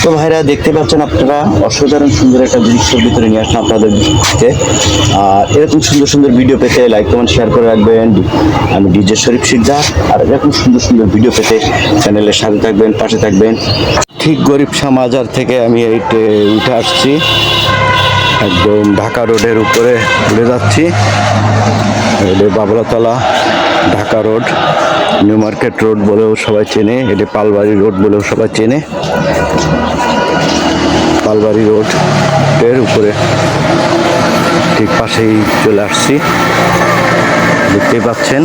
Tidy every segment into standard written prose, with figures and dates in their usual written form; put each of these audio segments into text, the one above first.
তো ভাইরা দেখতে পাচ্ছেন আপনারা অসাধারণ সুন্দর একটা দৃশ্যের ভিতরে নিয়ে আসলাম আপনাদেরকে। আর এরকম সুন্দর সুন্দর ভিডিও পেতে লাইক কমেন্ট শেয়ার করে রাখবেন। আমি ডিজে শরীফ শিকদার। আর এরকম সুন্দর সুন্দর ভিডিও পেতে চ্যানেলের সাথে থাকবেন, পাশে থাকবেন। ঠিক গরিব শাহ মাজার থেকে আমি এইটে উঠে আসছি, একদম ঢাকা রোডের উপরে উঠে যাচ্ছি। এটা Bablatala Dhaka road, new market road বলেও সবাই চেনে, এটা পালবাড়ি রোড বলেও সবাই চেনে। পালবাড়ি রোডের উপরে ঠিক পাশেই চলে আসছি, দেখতেই পাচ্ছেন।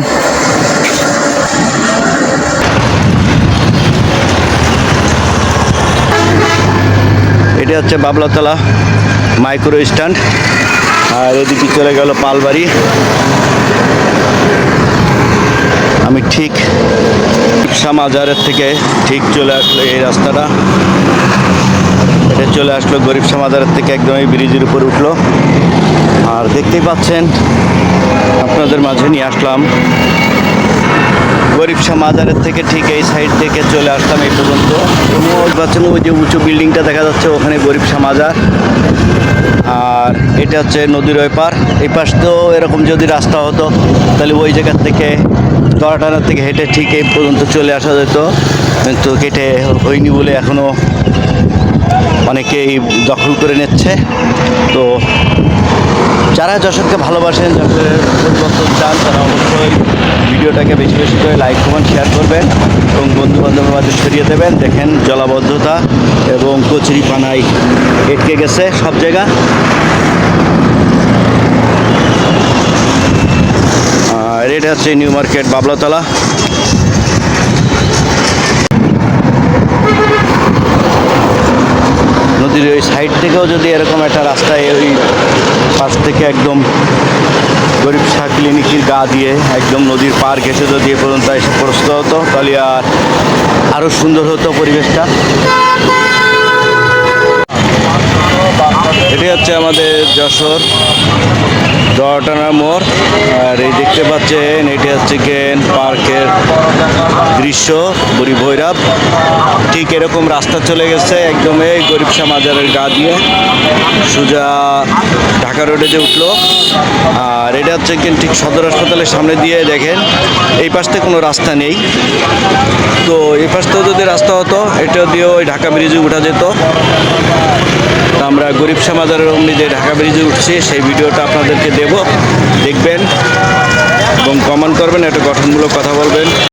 এটা হচ্ছে বাবলাতলা মাইক্রো স্ট্যান্ড, আর এদিকে চলে গেল পালবাড়ি। আমি ঠিক শাহ মাজারের থেকে ঠিক চলে আসলো এই রাস্তাটা, এটা চলে আসলো গরিব শাহ মাজারের থেকে একদম এই ব্রিজের উপর উঠলো। আর দেখতেই পাচ্ছেন আপনাদের মাঝে নিয়ে আসলাম গরিব শাহ মাজারের থেকে ঠিক এই সাইড থেকে চলে আসলাম এই পর্যন্ত। পাচ্ছেন ওই যে উঁচু বিল্ডিংটা দেখা যাচ্ছে, ওখানে গরিব শাহ মাজার। আর এটা হচ্ছে নদীর ওই পার। এই পাশ তো এরকম যদি রাস্তা হতো তাহলে ওই জায়গার থেকে দড়াটানার থেকে হেঁটে ঠিক এই পর্যন্ত চলে আসা যেত, কিন্তু কেটে হয়নি বলে এখনও অনেকেই দখল করে নিচ্ছে। তো যারা যশোরকে ভালোবাসেন, যশোরের পরিবর্তন চান, তারা অবশ্যই ভিডিওটাকে বেশি বেশি করে লাইক কমেন্ট শেয়ার করবেন এবং বন্ধুবান্ধবের মাঝে ছড়িয়ে দেবেন। দেখেন জলাবদ্ধতা এবং কচুরি পানায় এটকে গেছে সব জায়গা। আর এটা হচ্ছে নিউ মার্কেট বাবলাতলা। নদীর ওই সাইড থেকেও যদি এরকম একটা রাস্তায় ওই পাশ থেকে একদম গরিব শাহ ক্লিনিকের গা দিয়ে একদম নদীর পার ঘেঁষে যদি এ পর্যন্ত এসে পৌঁছতে হতো তাহলে আরও সুন্দর হতো পরিবেশটা। এটি হচ্ছে আমাদের যশোর দড়াটানা মোড়। আর এই দেখতে পাচ্ছেন এটি হচ্ছে কেন পার্কের দৃশ্য, বুড়ি ভৈরব। ঠিক এরকম রাস্তা চলে গেছে একদম এই গরিব শাহ মাজারের গা দিয়ে সোজা ঢাকা রোডে যে উঠলো। আর এটা হচ্ছে ঠিক সদর হাসপাতালের সামনে দিয়ে দেখেন এই পাশ থেকে কোনো রাস্তা নেই। তো এই পাশ থেকেও যদি রাস্তা হতো এটা দিয়েও ওই ঢাকা ব্রিজে উঠা যেত। আমরা গরিব শাহ মাজারের অমনি যে ঢাকা ব্রিজে উঠছি সেই ভিডিওটা আপনাদেরকে দেব, দেখবেন এবং কমেন্ট করবেন, একটা গঠনমূলক কথা বলবেন।